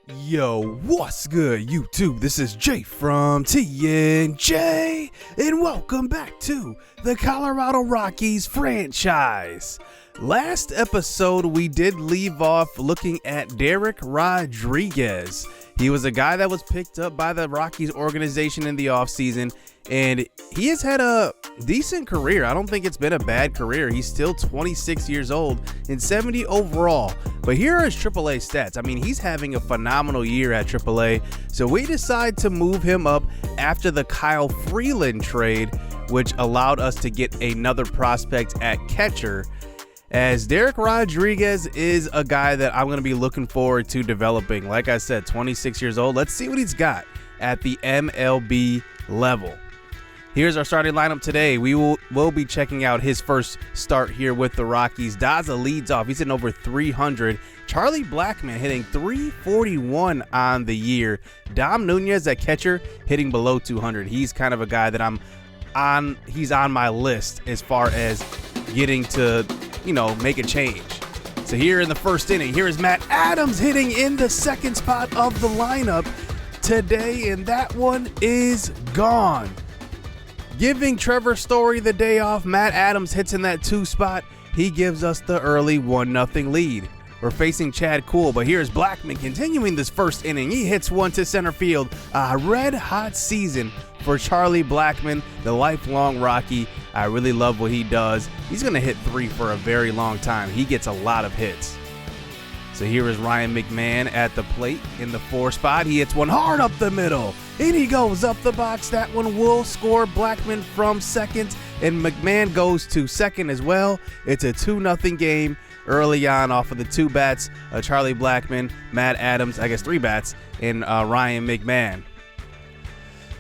Yo, what's good, YouTube? This is Jay from TNJ, and welcome back to the Colorado Rockies franchise. Last episode, we did leave off looking at Derrick Rodriguez. He was a guy that was picked up by the Rockies organization in the offseason, and he has had a decent career. I don't think it's been a bad career. He's still 26 years old and 70 overall. But here are his AAA stats. I mean, he's having a phenomenal year at AAA. So we decide to move him up after the Kyle Freeland trade, which allowed us to get another prospect at catcher, as Derrick Rodriguez is a guy that I'm going to be looking forward to developing. Like I said, 26 years old. Let's see what he's got at the MLB level. Here's our starting lineup today. We'll be checking out his first start here with the Rockies. Daza leads off. He's hitting over 300. Charlie Blackmon hitting 341 on the year. Dom Nunez at catcher hitting below 200. He's kind of a guy that he's on my list as far as getting to, make a change. So here in the first inning, here is Matt Adams hitting in the second spot of the lineup today, and that one is gone. Giving Trevor Story the day off, Matt Adams hits in that 2 spot. He gives us the early 1-0 lead. We're facing Chad Kuhl, but here's Blackmon continuing this first inning. He hits one to center field. A red-hot season for Charlie Blackmon, the lifelong Rocky. I really love what he does. He's going to hit 3 for a very long time. He gets a lot of hits. So here is Ryan McMahon at the plate in the 4 spot. He hits one hard up the middle, and he goes up the box. That one will score. Blackmon from second, and McMahon goes to second as well. It's a 2-0 game early on off of the 2 bats. Charlie Blackmon, Matt Adams, 3 bats, and Ryan McMahon.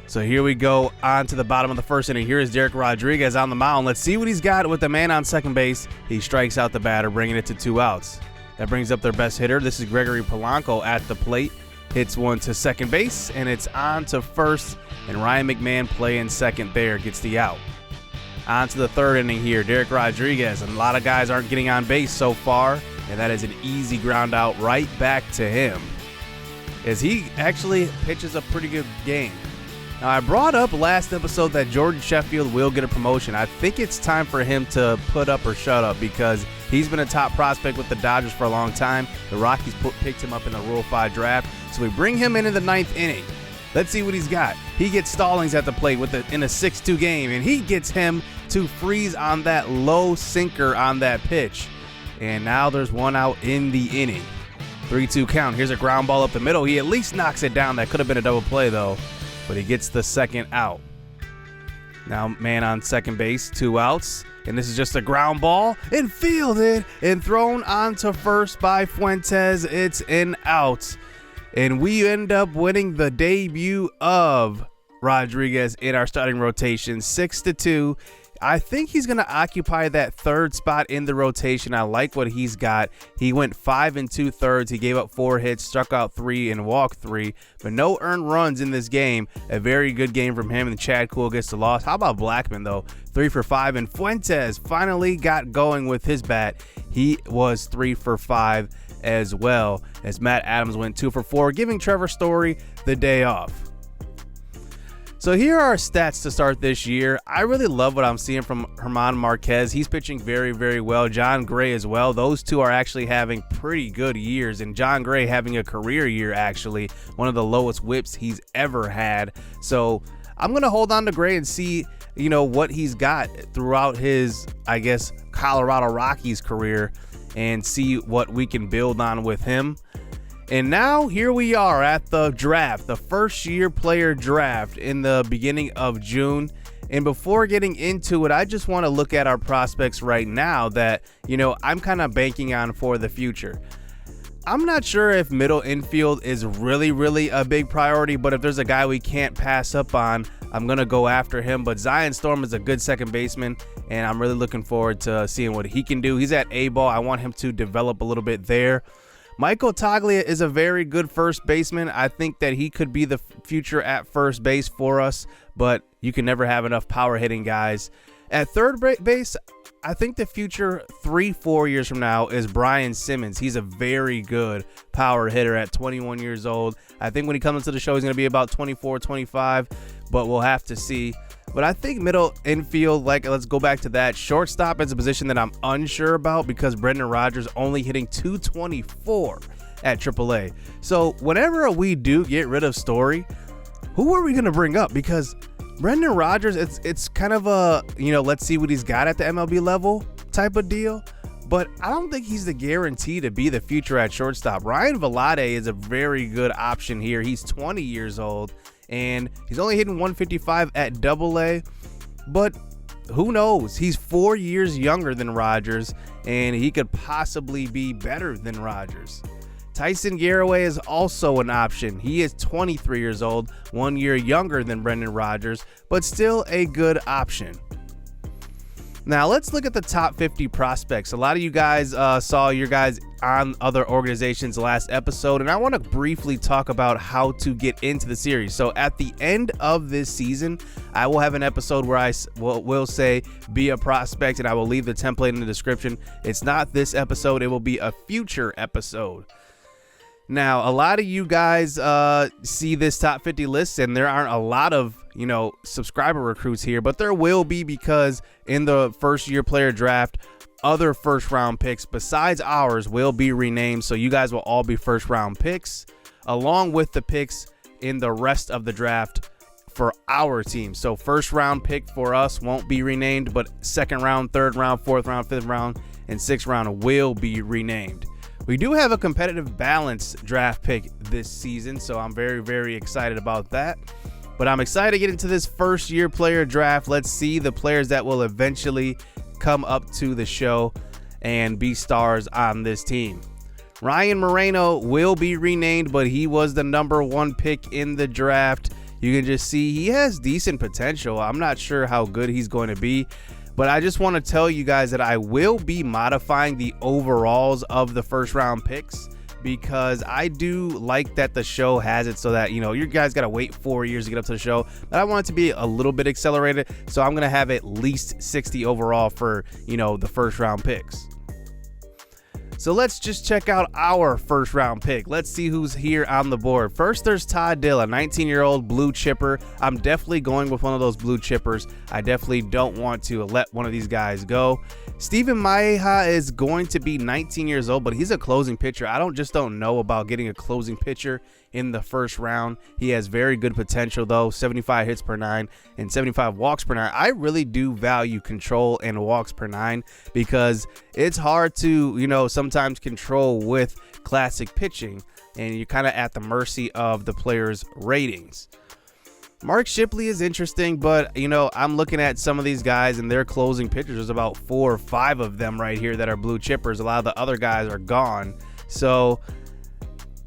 So here we go on to the bottom of the first inning. Here is Derrick Rodriguez on the mound. Let's see what he's got with the man on second base. He strikes out the batter, bringing it to 2 outs. That brings up their best hitter. This is Gregory Polanco at the plate. Hits one to second base, and it's on to first. And Ryan McMahon playing second there gets the out. On to the third inning here. Derrick Rodriguez. And a lot of guys aren't getting on base so far, and that is an easy ground out right back to him, as he actually pitches a pretty good game. Now, I brought up last episode that Jordan Sheffield will get a promotion. I think it's time for him to put up or shut up, because he's been a top prospect with the Dodgers for a long time. The Rockies picked him up in the Rule 5 draft, so we bring him in the 9th inning. Let's see what he's got. He gets Stallings at the plate in a 6-2 game, and he gets him to freeze on that low sinker on that pitch. And now there's 1 out in the inning. 3-2 count. Here's a ground ball up the middle. He at least knocks it down. That could have been a double play, though, but he gets the second out. Now man on second base, 2 outs. And this is just a ground ball, and fielded and thrown onto first by Fuentes. It's an out. And we end up winning the debut of Rodriguez in our starting rotation, 6-2. I think he's going to occupy that 3rd spot in the rotation. I like what he's got. He went 5 2/3. He gave up 4 hits, struck out 3, and walked 3, but no earned runs in this game. A very good game from him, and Chad Kuhl gets the loss. How about Blackmon, though? 3 for 5, and Fuentes finally got going with his bat. He was 3 for 5 as well, as Matt Adams went 2 for 4, giving Trevor Story the day off. So here are our stats to start this year. I really love what I'm seeing from German Marquez. He's pitching very, very well. John Gray as well. Those two are actually having pretty good years, and John Gray having a career year, actually. One of the lowest whips he's ever had. So I'm going to hold on to Gray and see, what he's got throughout his, Colorado Rockies career, and see what we can build on with him. And now here we are at the draft, the first year player draft in the beginning of June. And before getting into it, I just want to look at our prospects right now that, I'm kind of banking on for the future. I'm not sure if middle infield is really, really a big priority, but if there's a guy we can't pass up on, I'm going to go after him. But Zion Storm is a good second baseman, and I'm really looking forward to seeing what he can do. He's at A-ball. I want him to develop a little bit there. Michael Toglia is a very good first baseman. I think that he could be the future at first base for us, but you can never have enough power hitting guys. At third base, I think the future 3-4 years from now is Brian Simmons. He's a very good power hitter at 21 years old. I think when he comes into the show, he's going to be about 24, 25, but we'll have to see. But I think middle infield, let's go back to that. Shortstop is a position that I'm unsure about because Brendan Rodgers only hitting 224 at AAA. So whenever we do get rid of Story, who are we going to bring up? Because Brendan Rodgers, it's kind of a, let's see what he's got at the MLB level type of deal. But I don't think he's the guarantee to be the future at shortstop. Ryan Velarde is a very good option here. He's 20 years old, and he's only hitting 155 at AA. But who knows? He's 4 years younger than Rodgers, and he could possibly be better than Rodgers. Tyson Garraway is also an option. He is 23 years old, 1 year younger than Brendan Rodgers, but still a good option. Now let's look at the top 50 prospects. A lot of you guys saw your guys on other organizations last episode, and I want to briefly talk about how to get into the series. So at the end of this season, I will have an episode where I will say be a prospect, and I will leave the template in the description. It's not this episode, it will be a future episode. Now, a lot of you guys see this top 50 list, and there aren't a lot of, subscriber recruits here, but there will be because in the first year player draft, other first round picks besides ours will be renamed. So you guys will all be first round picks along with the picks in the rest of the draft for our team. So first round pick for us won't be renamed, but second round, third round, fourth round, fifth round, and sixth round will be renamed. We do have a competitive balance draft pick this season, so I'm very, very excited about that. But I'm excited to get into this first year player draft. Let's see the players that will eventually come up to the show and be stars on this team. Ryan Moreno will be renamed, but he was the number 1 pick in the draft. You can just see he has decent potential. I'm not sure how good he's going to be, but I just want to tell you guys that I will be modifying the overalls of the first round picks because I do like that the show has it so that, you guys got to wait 4 years to get up to the show. But I want it to be a little bit accelerated. So I'm going to have at least 60 overall for, the first round picks. So let's just check out our first round pick. Let's see who's here on the board. First, there's Todd Dill, a 19-year-old blue chipper. I'm definitely going with one of those blue chippers. I definitely don't want to let one of these guys go. Steven Maeja is going to be 19 years old, but he's a closing pitcher. I don't know about getting a closing pitcher in the first round. He has very good potential though, 75 hits per 9 and 75 walks per 9. I really do value control and walks per 9 because it's hard to, sometimes control with classic pitching, and you're kind of at the mercy of the player's ratings. Mark Shipley is interesting, but I'm looking at some of these guys and their closing pitchers. There's about 4 or 5 of them right here that are blue chippers. A lot of the other guys are gone, so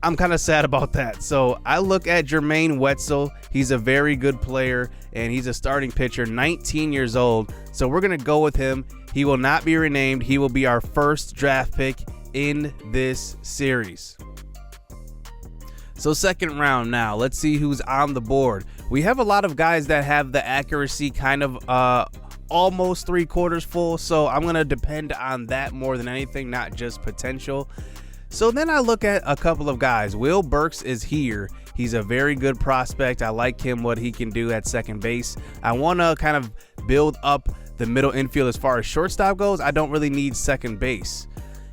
I'm kind of sad about that. So I look at Jermaine Wetzel. He's a very good player, and he's a starting pitcher, 19 years old. So we're going to go with him. He will not be renamed. He will be our first draft pick in this series. So second round now. Let's see who's on the board. We have a lot of guys that have the accuracy kind of almost 3/4 full. So I'm going to depend on that more than anything, not just potential. So then I look at a couple of guys. Will Burks is here. He's a very good prospect. I like him, what he can do at second base. I want to kind of build up the middle infield as far as shortstop goes. I don't really need second base.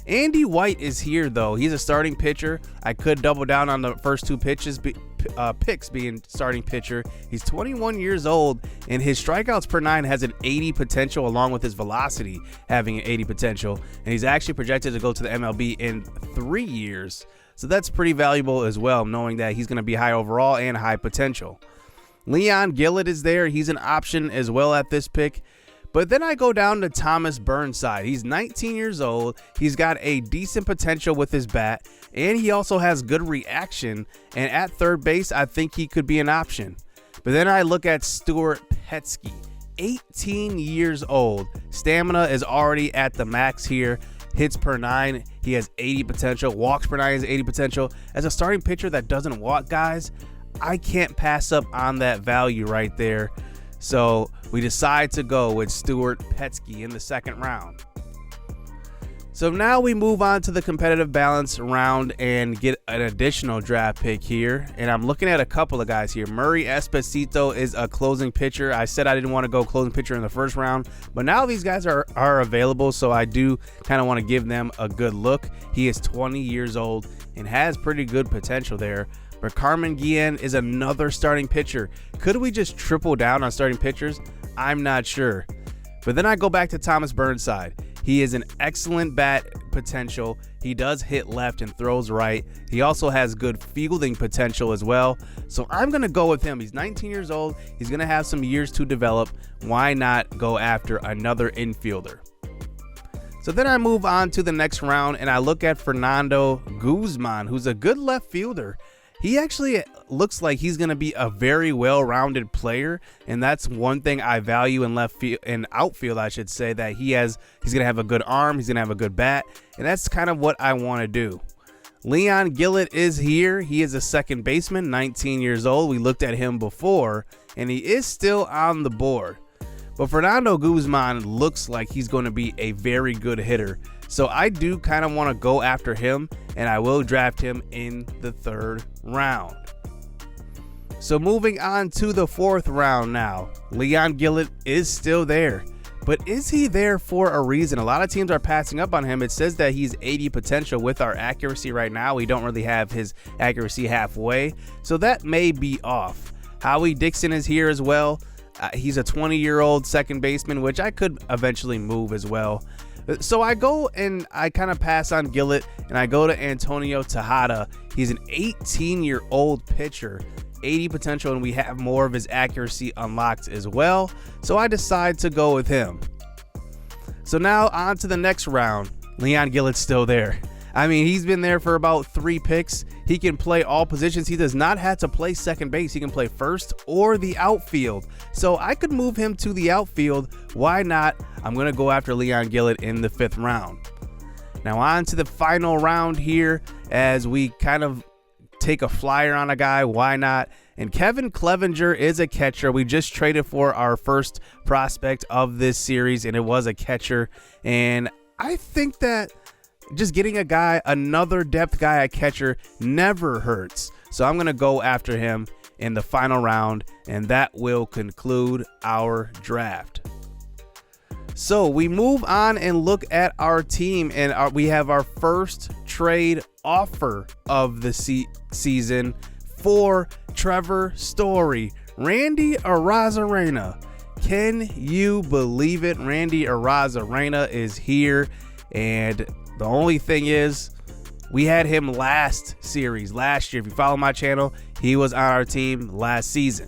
Andy White is here, though. He's a starting pitcher. I could double down on the first 2 picks being starting pitcher. He's 21 years old, and his strikeouts per 9 has an 80 potential, along with his velocity having an 80 potential. And he's actually projected to go to the MLB in 3 years. So that's pretty valuable as well, knowing that he's going to be high overall and high potential. Leon Gillett is there. He's an option as well at this pick. But then I go down to Thomas Burnside. He's 19 years old. He's got a decent potential with his bat, and he also has good reaction. And at third base, I think he could be an option. But then I look at Stuart Petsky, 18 years old. Stamina is already at the max here. Hits per 9, he has 80 potential. Walks per 9 has 80 potential. As a starting pitcher that doesn't walk guys, I can't pass up on that value right there. So we decide to go with Stuart Petsky in the second round. So now we move on to the competitive balance round and get an additional draft pick here. And I'm looking at a couple of guys here. Esposito is a closing pitcher. I said I didn't want to go closing pitcher in the first round, but now these guys are available, so I do kind of want to give them a good look. He is 20 years old and has pretty good potential there. But Carmen Guillen is another starting pitcher. Could we just triple down on starting pitchers? I'm not sure. But then I go back to Thomas Burnside. He is an excellent bat potential. He does hit left and throws right. He also has good fielding potential as well. So I'm going to go with him. He's 19 years old. He's going to have some years to develop. Why not go after another infielder? So then I move on to the next round and I look at Fernando Guzman, who's a good left fielder. He actually looks like he's going to be a very well-rounded player, and that's one thing I value in left field, in outfield, I should say, that he's going to have a good arm, he's going to have a good bat, and that's kind of what I want to do. Leon Gillett is here. He is a second baseman, 19 years old. We looked at him before, and he is still on the board. But Fernando Guzman looks like he's going to be a very good hitter. So I do kind of want to go after him, and I will draft him in the third round. So moving on to the fourth round now. Leon Gillett is still there. But is he there for a reason? A lot of teams are passing up on him. It says that he's 80 potential with our accuracy right now. We don't really have his accuracy halfway, so that may be off. Howie Dixon is here as well. He's a 20-year-old second baseman, which I could eventually move as well. So I go and I kind of pass on Gillett and I go to Antonio Tejada. He's an 18-year-old pitcher, 80 potential, and we have more of his accuracy unlocked as well. So I decide to go with him. So now on to the next round. Leon Gillett's still there. I mean, he's been there for about 3 picks. He can play all positions. He does not have to play second base. He can play first or the outfield. So I could move him to the outfield. Why not? I'm going to go after Leon Gillett in the 5th round. Now on to the final round here as we kind of take a flyer on a guy. Why not? And Kevin Clevenger is a catcher. We just traded for our first prospect of this series, and it was a catcher. And I think that just getting another depth guy at catcher never hurts. So I'm going to go after him in the final round, and that will conclude our draft. So we move on and look at our team, and we have our first trade offer of the season for Trevor Story. Randy Arazarena. Can you believe it? Randy Arazarena is here, and the only thing is, we had him last year. If you follow my channel, he was on our team last season.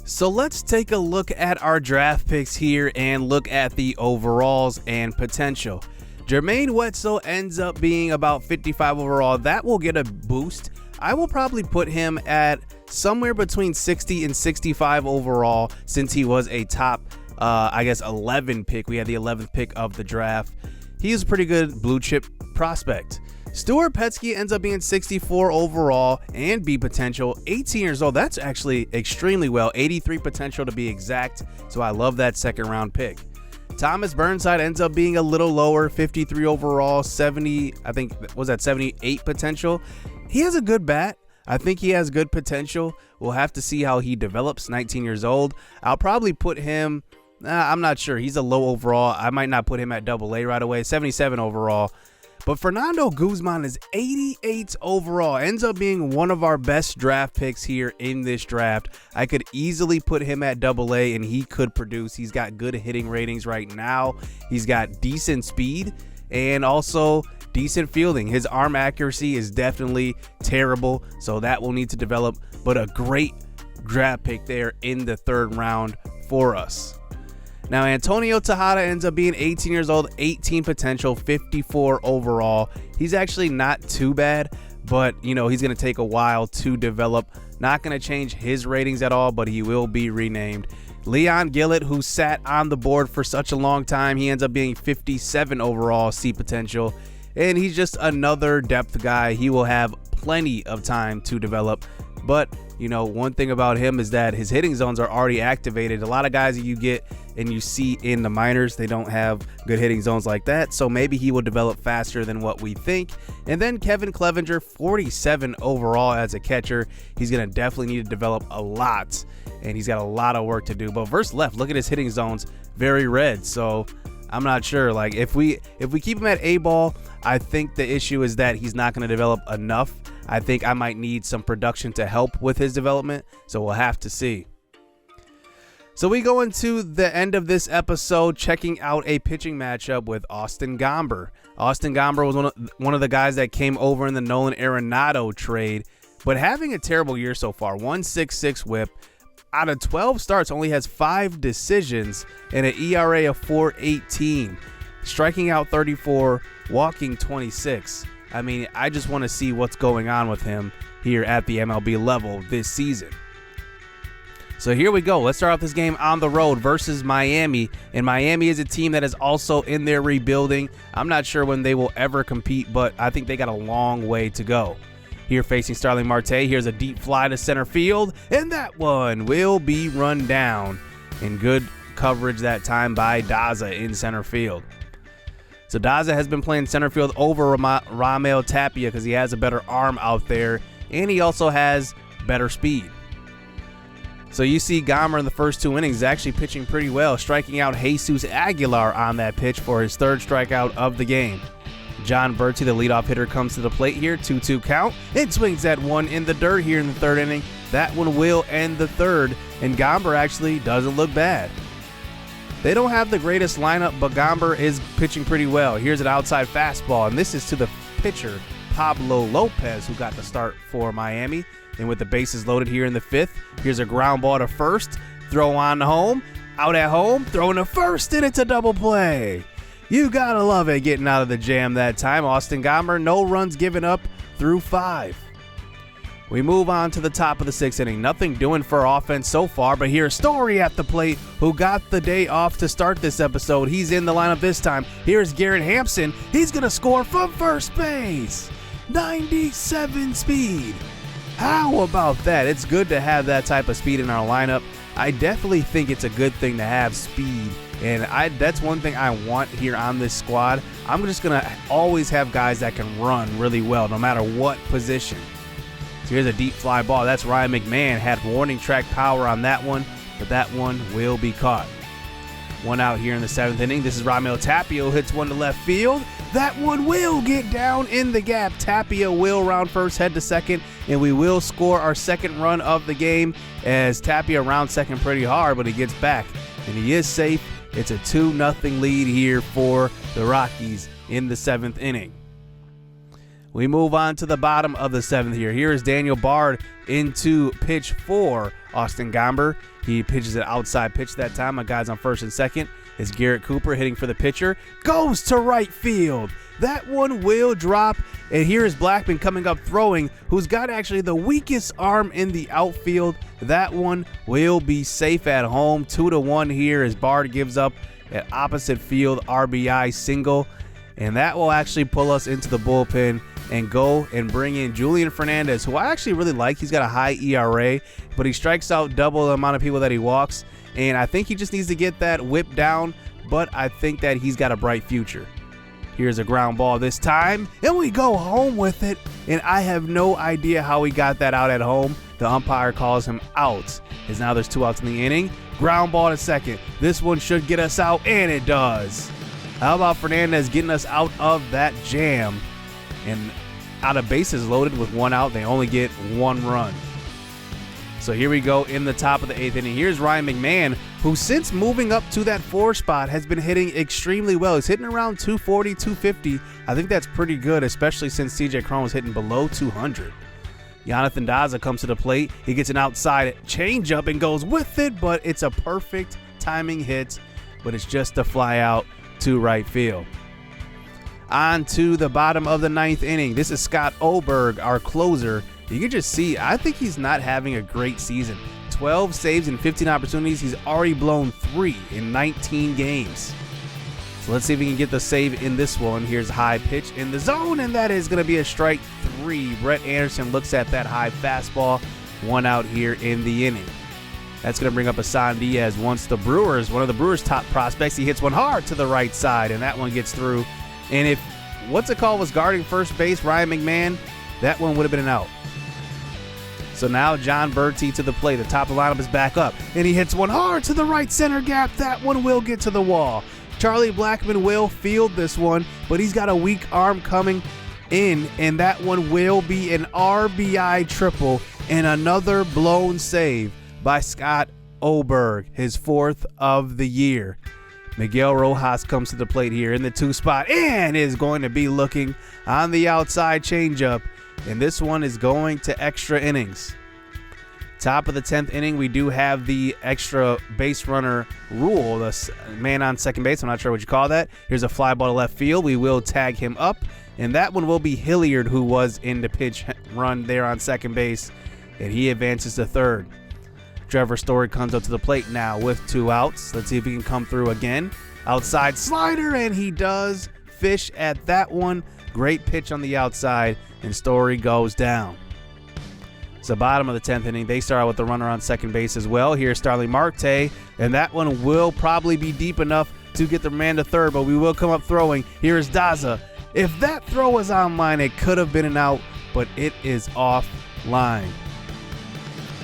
So let's take a look at our draft picks here and look at the overalls and potential. Jermaine Wetzel ends up being about 55 overall. That will get a boost. I will probably put him at somewhere between 60 and 65 overall since he was a top, 11 pick. We had the 11th pick of the draft. He is a pretty good blue chip prospect. Stuart Petsky ends up being 64 overall and B potential, 18 years old. That's actually extremely well, 83 potential to be exact. So I love that second round pick. Thomas Burnside ends up being a little lower, 53 overall, 78 potential. He has a good bat. I think he has good potential. We'll have to see how he develops. 19 years old. I'll probably put him, I'm not sure. He's a low overall. I might not put him at AA right away. 77 overall. But Fernando Guzman is 88 overall. Ends up being one of our best draft picks here in this draft. I could easily put him at AA and he could produce. He's got good hitting ratings right now. He's got decent speed and also decent fielding. His arm accuracy is definitely terrible, so that will need to develop. But a great draft pick there in the 3rd round for us. Now, Antonio Tejada ends up being 18 years old, 18 potential, 54 overall. He's actually not too bad, but, he's going to take a while to develop. Not going to change his ratings at all, but he will be renamed. Leon Gillett, who sat on the board for such a long time, he ends up being 57 overall, C potential, and he's just another depth guy. He will have plenty of time to develop. But, you know, one thing about him is that his hitting zones are already activated. A lot of guys that you get and you see in the minors, they don't have good hitting zones like that. So maybe he will develop faster than what we think. And then Kevin Clevenger, 47 overall as a catcher. He's going to definitely need to develop a lot, and he's got a lot of work to do. But versus left, look at his hitting zones, very red. So I'm not sure. Like if we keep him at A ball, I think the issue is that he's not going to develop enough. I think I might need some production to help with his development, so we'll have to see. So we go into the end of this episode checking out a pitching matchup with Austin Gomber. Austin Gomber was one of the guys that came over in the Nolan Arenado trade, but having a terrible year so far. 1.66 whip. Out of 12 starts, only has 5 decisions and an ERA of 4.18. Striking out 34, walking 26. I mean, I just want to see what's going on with him here at the MLB level this season. So here we go. Let's start off this game on the road versus Miami. And Miami is a team that is also in their rebuilding. I'm not sure when they will ever compete, but I think they got a long way to go. Here facing Starling Marte, here's a deep fly to center field, and that one will be run down. And good coverage that time by Daza in center field. So Daza has been playing center field over Raimel Tapia because he has a better arm out there, and he also has better speed. So you see Gomber in the first 2 innings actually pitching pretty well, striking out Jesus Aguilar on that pitch for his 3rd strikeout of the game. John Berti, the leadoff hitter, comes to the plate here, 2-2 count, and swings at one in the dirt here in the 3rd inning. That one will end the 3rd, and Gomber actually doesn't look bad. They don't have the greatest lineup, but Gomber is pitching pretty well. Here's an outside fastball, and this is to the pitcher, Pablo Lopez, who got the start for Miami. And with the bases loaded here in the 5th, here's a ground ball to first, throw on to home, out at home, throwing to first, and it's a double play. You gotta love it getting out of the jam that time. Austin Gomber, no runs given up through 5. We move on to the top of the 6th inning. Nothing doing for offense so far, but here's Story at the plate, who got the day off to start this episode. He's in the lineup this time. Here's Garrett Hampson. He's going to score from first base. 97 speed. How about that? It's good to have that type of speed in our lineup. I definitely think it's a good thing to have speed, and that's one thing I want here on this squad. I'm just going to always have guys that can run really well, no matter what position. So here's a deep fly ball. That's Ryan McMahon. Had warning track power on that one, but that one will be caught. One out here in the 7th inning. This is Raimel Tapia, who hits one to left field. That one will get down in the gap. Tapia will round first, head to second, and we will score our 2nd run of the game as Tapia rounds second pretty hard, but he gets back, and he is safe. It's a 2-0 lead here for the Rockies in the 7th inning. We move on to the bottom of the 7th here. Here is Daniel Bard into pitch for Austin Gomber. He pitches an outside pitch that time. My guy's on first and second. It's Garrett Cooper hitting for the pitcher. Goes to right field. That one will drop. And here is Blackman coming up throwing, who's got actually the weakest arm in the outfield. That one will be safe at home. 2-1 here as Bard gives up an opposite field RBI single. And that will actually pull us into the bullpen and go and bring in Julian Fernandez, who I actually really like. He's got a high ERA, but he strikes out double the amount of people that he walks. And I think he just needs to get that whip down, but I think that he's got a bright future. Here's a ground ball this time, and we go home with it. And I have no idea how he got that out at home. The umpire calls him out, as now there's 2 outs in the inning. Ground ball to second. This one should get us out, and it does. How about Fernandez getting us out of that jam? And out of bases loaded with 1 out, they only get 1 run. So here we go in the top of the 8th inning. Here's Ryan McMahon, who since moving up to that 4 spot has been hitting extremely well. He's hitting around 240, 250. I think that's pretty good, especially since CJ Cron was hitting below 200. Jonathan Daza comes to the plate. He gets an outside changeup and goes with it, but it's a perfect timing hit, but it's just a fly out to right field. On to the bottom of the 9th inning. This is Scott Oberg, our closer. You can just see, I think he's not having a great season. 12 saves in 15 opportunities. He's already blown 3 in 19 games. So let's see if we can get the save in this one. Here's a high pitch in the zone, and that is going to be a strike 3. Brett Anderson looks at that high fastball, 1 out here in the inning. That's going to bring up Hassan Diaz. One of the Brewers' top prospects, he hits one hard to the right side, and that one gets through. And if was guarding first base, Ryan McMahon, that one would have been an out. So now John Bertie to the plate. The top of the lineup is back up, and he hits one hard to the right center gap. That one will get to the wall. Charlie Blackmon will field this one, but he's got a weak arm coming in, and that one will be an RBI triple and another blown save by Scott Oberg, his 4th of the year. Miguel Rojas comes to the plate here in the 2 spot and is going to be looking on the outside changeup, and this one is going to extra innings. Top of the 10th inning, we do have the extra base runner rule, the man on second base. I'm not sure what you call that. Here's a fly ball to left field. We will tag him up, and that one will be Hilliard, who was in the pitch run there on second base, and he advances to third. Trevor Story comes up to the plate now with 2 outs. Let's see if he can come through again. Outside slider, and he does fish at that one. Great pitch on the outside, and Story goes down. It's the bottom of the 10th inning. They start out with the runner on second base as well. Here's Starling Marte, and that one will probably be deep enough to get the man to third, but we will come up throwing. Here's Daza. If that throw was on line, it could have been an out, but it is off line.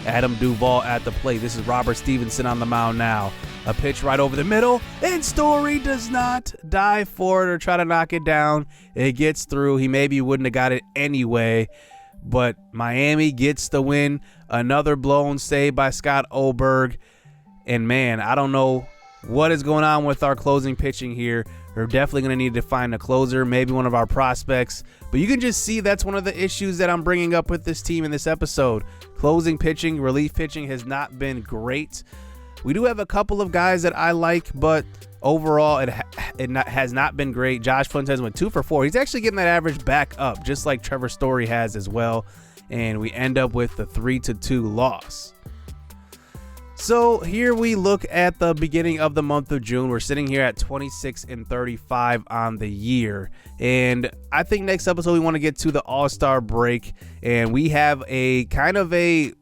Adam Duvall at the plate. This is Robert Stevenson on the mound now. A pitch right over the middle, and Story does not dive for it or try to knock it down. It gets through. He maybe wouldn't have got it anyway, but Miami gets the win. Another blown save by Scott Oberg. And man, I don't know what is going on with our closing pitching here. We're definitely going to need to find a closer, maybe one of our prospects. But you can just see that's one of the issues that I'm bringing up with this team in this episode. Closing pitching, relief pitching has not been great. We do have a couple of guys that I like, but overall it has not been great. Josh Fuentes went 2 for 4. He's actually getting that average back up, just like Trevor Story has as well. And we end up with the 3-2 loss. So here we look at the beginning of the month of June. We're sitting here at 26-35 on the year. And I think next episode we want to get to the All-Star break. And we have a kind of I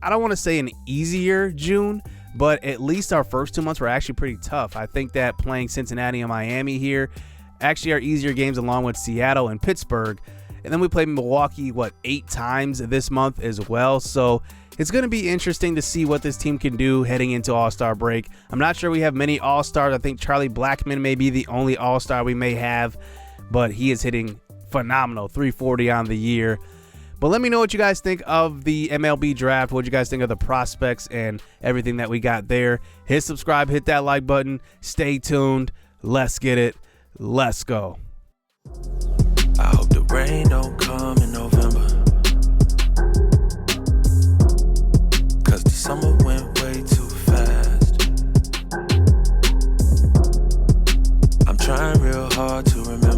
don't want to say an easier June, but at least our first 2 months were actually pretty tough. I think that playing Cincinnati and Miami here actually are easier games, along with Seattle and Pittsburgh. And then we played Milwaukee, 8 times this month as well. So it's going to be interesting to see what this team can do heading into All-Star break. I'm not sure we have many All-Stars. I think Charlie Blackmon may be the only All-Star we may have, but he is hitting phenomenal, 340 on the year. But let me know what you guys think of the MLB draft, what you guys think of the prospects and everything that we got there. Hit subscribe, hit that like button. Stay tuned. Let's get it. Let's go. I hope the rain don't come in November, 'cause the summer went way too fast. I'm trying real hard to remember